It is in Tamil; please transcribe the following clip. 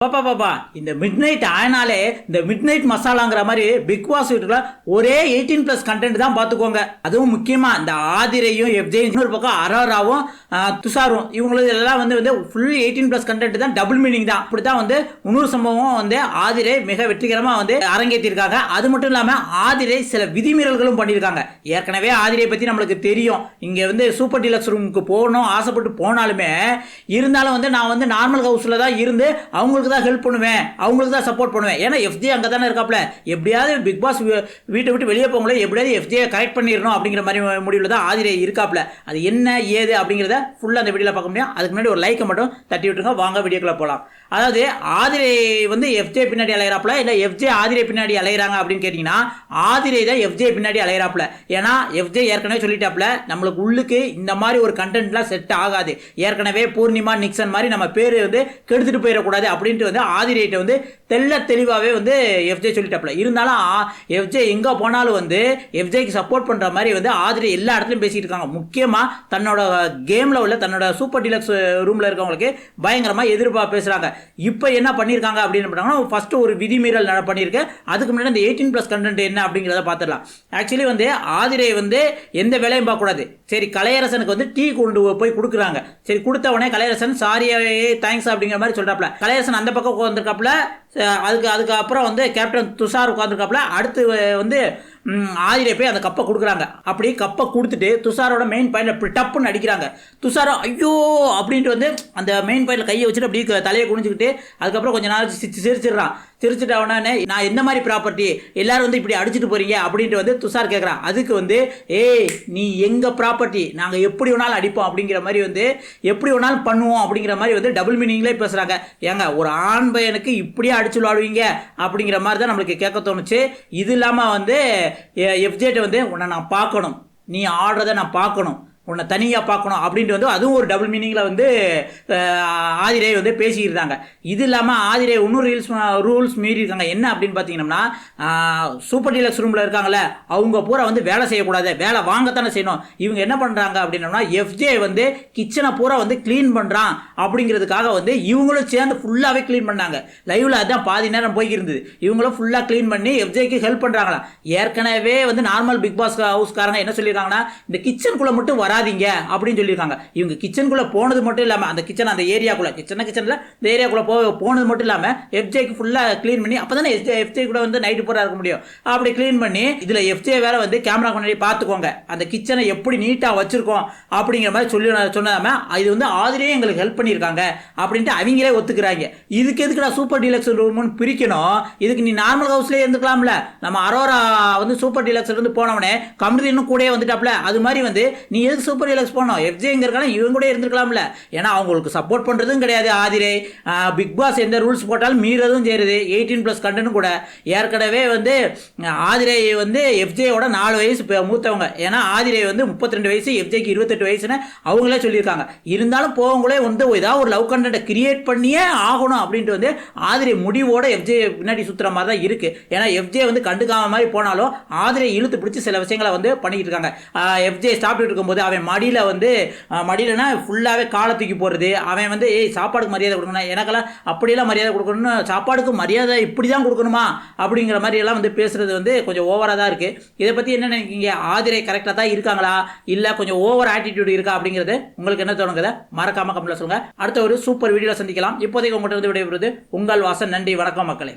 பாப்பா பாப்பா இந்த மிட் நைட் ஆனாலே இந்த மிட் நைட் மசாலாங்கிற மாதிரி பிக் பாஸ் வீட்டுல ஒரே 18+ கண்டென்ட் தான் பார்த்துக்கோங்க. அதுவும் முக்கியமா இந்த ஆதிரையும் எஃப்ஜே இன்னொரு பக்கம் அரோராவும் துஷாரும் இவங்களுக்கு எல்லாம் வந்து ஃபுல் 18+ கண்டென்ட் தான், டபுள் மீனிங் தான். அப்படித்தான் வந்து இன்னொரு சம்பவம் வந்து ஆதிரை மிக வெற்றிகரமா வந்து அரங்கேற்றிருக்காங்க. அது மட்டும் இல்லாம ஆதிரை சில விதிமீறல்களும் பண்ணியிருக்காங்க. ஏற்கனவே ஆதிரை பத்தி நம்மளுக்கு தெரியும். இங்க வந்து சூப்பர் டீலக்ஸ் ரூமுக்கு போகணும் ஆசைப்பட்டு போனாலுமே இருந்தாலும் வந்து நான் வந்து நார்மல் ஹவுஸ்ல தான் இருந்து அவங்களுக்கு தான் ஹெல்ப் பண்ணுவேன், அவங்களுக்கு தான் சப்போர்ட் பண்ணுவேன். ஏன்னா எஃப்ஜே அங்கே தானே இருக்காப்ல. எப்படியாவது பிக் பாஸ் வீட்டை விட்டு வெளியே போகல, எப்படியாவது எஃப்ஜே கரெக்ட் பண்ணிடணும் அப்படிங்கிற மாதிரி முடிவில் தான் ஆதிரை இருக்காப்ல. அது என்ன ஏது அப்படிங்கிறத ஃபுல்லாக அந்த வீடியோவில் பார்க்க முடியும். அதுக்கு முன்னாடி ஒரு லைக்கை மட்டும் தட்டி விட்டுருங்க, வாங்க வீடியோக்குள்ள போகலாம். அதாவது ஆதிரை வந்து எஃப்ஜே பின்னாடி அலையிறாப்புல, இல்லை எஃப்ஜே ஆதிரை பின்னாடி அலையிறாங்க அப்படின்னு கேட்டிங்கன்னா ஆதிரை தான் எஃப்ஜே பின்னாடி அலையிறாப்புல. ஏன்னா எஃப்ஜே ஏற்கனவே சொல்லிட்டாப்புல, நம்மளுக்கு உள்ளுக்கு இந்த மாதிரி ஒரு கண்டென்ட்லாம் செட் ஆகாது. ஏற்கனவே பூர்ணிமா நிக்சன் மாதிரி நம்ம பேர் வந்து கெடுத்துட்டு போயிடக்கூடாது அப்படின்னு வந்து ஆதிரைட்ட வந்து தெல்ல தெளிவாகவே வந்து எஃப்ஜே சொல்லிட்டாப்ல. இருந்தாலும் எஃப்ஜே எங்கே போனாலும் வந்து எஃப்ஜேக்கு சப்போர்ட் பண்ணுற மாதிரி வந்து ஆதிரை எல்லா இடத்துலையும் பேசிட்டு இருக்காங்க. முக்கியமாக தன்னோட கேமில் உள்ள தன்னோட சூப்பர் டீலக்ஸ் ரூமில் இருக்கவங்களுக்கு பயங்கரமாக எதிர்ப்பாக பேசுகிறாங்க. இப்போ என்ன பண்ணியிருக்காங்க அப்படின்னு பண்ணாங்கன்னா, ஃபஸ்ட்டு ஒரு விதிமீறல் பண்ணியிருக்கு. அதுக்கு முன்னாடி இந்த 18+ கண்டென்ட் என்ன அப்படிங்கிறத பார்த்துடலாம். ஆக்சுவலி வந்து ஆதிரை வந்து எந்த வேலையும் பார்க்கக்கூடாது. சரி, கலையரசனுக்கு வந்து டீ கொண்டு போய் கொடுக்குறாங்க. சரி, கொடுத்த உடனே கலையரசன் சாரியாவே தேங்க்ஸ் அப்படிங்கிற மாதிரி சொல்கிறாப்ல. கலையரசன் அந்த பக்கம் உட்காந்துருக்காப்புல. அதுக்கப்புறம் வந்து கேப்டன் துஷார் உட்காந்துருக்காப்புல. அடுத்து வந்து ஆதிரை போய் அந்த கப்பை கொடுக்குறாங்க. அப்படி கப்பை கொடுத்துட்டு துஷாரோட மெயின் பாயிண்ட்ல இப்படி டப்புன்னு அடிக்கிறாங்க. துஷாரோ ஐயோ அப்படின்ட்டு வந்து அந்த மெயின் பாயிண்ட்ல கையை வச்சுட்டு அப்படியே தலையை குனிஞ்சுக்கிட்டு அதுக்கப்புறம் கொஞ்சம் நாள் சிரிச்சிடுறான். சிரிச்சுட்டு அவனே நான் எந்த மாதிரி ப்ராப்பர்ட்டி எல்லாரும் வந்து இப்படி அடிச்சுட்டு போறீங்க அப்படின்ட்டு வந்து துஷார் கேட்குறான். அதுக்கு வந்து ஏய் நீ எங்கள் ப்ராப்பர்ட்டி, நாங்கள் எப்படி வேணாலும் அடிப்போம் அப்படிங்கிற மாதிரி வந்து எப்படி வேணாலும் பண்ணுவோம் அப்படிங்கிற மாதிரி வந்து டபுள் மீனிங்லேயே பேசுகிறாங்க. ஏங்க ஒரு ஆண் பையனுக்கு இப்படியே அடிச்சு விளாடுவீங்க அப்படிங்கிற மாதிரி தான் நம்மளுக்கு கேட்க தோணுச்சு. இது இல்லாமல் வந்து எஃப்ஜேட்ட வந்து உன்னை நான் பார்க்கணும், நீ ஆடுறதை நான் பார்க்கணும், உன்னை தனியாக பார்க்கணும் அப்படின்ட்டு வந்து அதுவும் ஒரு டபுள் மீனிங்கில் வந்து ஆதிரை வந்து பேசியிருந்தாங்க. இது இல்லாமல் ஆதிரை இன்னும் ரூல்ஸ் மீறி இருக்காங்க. என்ன அப்படின்னு பார்த்தீங்கன்னா, சூப்பர் டீலக்ஸ் ரூமில் இருக்காங்கல்ல அவங்க பூரா வந்து வேலை செய்யக்கூடாது, வேலை வாங்கத்தானே செய்யணும். இவங்க என்ன பண்ணுறாங்க அப்படின்னோம்னா, எஃப்ஜே வந்து கிச்சனை பூரா வந்து க்ளீன் பண்ணுறான் அப்படிங்கிறதுக்காக வந்து இவங்களும் சேர்ந்து ஃபுல்லாகவே க்ளீன் பண்ணாங்க. லைவில் அதுதான் பாதி நேரம் போய்க்கிருந்தது. இவங்களும் ஃபுல்லாக க்ளீன் பண்ணி எஃப்ஜேக்கு ஹெல்ப் பண்ணுறாங்களா. ஏற்கனவே வந்து நார்மல் பிக் பாஸ் ஹவுஸ்காரங்க என்ன சொல்லியிருக்காங்கன்னா, இந்த கிச்சனுக்குள்ளே மட்டும் வராதிங்க அப்படின்னு சொல்லியிருக்காங்க. இவங்க கிச்சனுக்குள்ள போனது மட்டும் இல்லாம அந்த கிச்சன் அந்த ஏரியாக்குள்ள கிச்சன்ல இந்த ஏரியாக்குள்ள போனது மட்டும் இல்லாம எஃப்ஜேக்கு ஃபுல்லா க்ளீன் பண்ணி அப்பதானே எஃப்ஜே கூட வந்து நைட்டு பூரா இருக்க முடியும். அப்படி க்ளீன் பண்ணி இதுல எஃப்ஜே வேற வந்து கேமரா முன்னாடி பார்த்துக்கோங்க அந்த கிச்சனை எப்படி நீட்டா வச்சிருக்கோம் அப்படிங்கிற மாதிரி சொன்னாம இது வந்து ஆதிரியே எங்களுக்கு ஹெல்ப் பண்ணியிருக்காங்க அப்படின்ட்டு அவங்களே ஒத்துக்கிறாங்க. இதுக்கு எதுக்குடா சூப்பர் டீலக்ஸ் ரூம்னு பிரிக்கணும்? இதுக்கு நீ நார்மல் ஹவுஸ்லேயே இருந்துக்கலாம்ல. நம்ம அரோரா வந்து சூப்பர் டீலக்ஸ்ல இருந்து போனவனே கமிட்டி இன்னும் கூட வந்துட்டாப்ல. அது மாதிரி வந்து நீ எதுக்கு சூப்பர் டீலக்ஸ் போனோம்? எஃப்ஜேங்கிறக்கான இவங்க கூட இருந்திருக்கலாம்ல. ஏன்னா அவங்களுக்கு சப்போர்ட் பண்றதும் கிடையாது ஆதிரை. பிக் பாஸ் எந்த ரூல்ஸ் போட்டாலும் மீறதும் செய்யுது. 18+ கண்டென்ட் கூட. ஏற்கனவே வந்து ஆதிரை வந்து எஃப்ஜேயோட 4 வயசு மூத்தவங்க. ஏன்னா ஆதிரை வந்து 32 வயசு, எஃப்ஜேக்கு 28 வயசுன்னு அவங்களே சொல்லியிருக்காங்க. இருந்தாலும் போவங்களே வந்து ஏதாவது ஒரு லவ் கண்டென்ட் கிரியேட் பண்ணியே ஆகணும் அப்படின்ட்டு வந்து ஆதிரை முடிவோட எஃப்ஜே பின்னாடி சுத்துற மாதிரி தான் இருக்கு. ஏன்னா எஃப்ஜே வந்து கண்டுக்காம மாதிரி போனாலும் ஆதிரை இழுத்து பிடிச்சி சில விஷயங்களை வந்து பண்ணிக்கிட்டு இருக்காங்க. எஃப்ஜே சாப்பிட்டு இருக்கும்போது அவன் மடியில் வந்து மடியிலனா ஃபுல்லாகவே காலை தூக்கி போடுறது. அவன் வந்து சாப்பாடுக்கு மரியாதை கொடுக்கணும், எனக்கெல்லாம் அப்படியெல்லாம் மரியாதை கொடுக்கணும்னு, சாப்பாடுக்கு மரியாதை இப்படி தான் கொடுக்கணுமா அப்படிங்கிற மாதிரி எல்லாம் வந்து பேசுறது வந்து கொஞ்சம் ஓவராக தான் இருக்குது. இதை பற்றி என்ன நினைக்கிறீங்க? ஆதிரை கரெக்டாக தான் இருக்காங்களா இல்லை கொஞ்சம் ஓவர் ஆட்டிடியூட் இருக்கா அப்படிங்கிறது உங்களுக்கு என்ன தோணுங்க? மறக்காம கமெண்ட்ல சொல்லுங்க. அடுத்த ஒரு சூப்பர் வீடியோவில் சந்திக்கலாம். இப்போதைக்கு உங்கள்கிட்ட வந்து விடைபெறுவது உங்கள் வாசன். நன்றி, வணக்கம் மக்களே.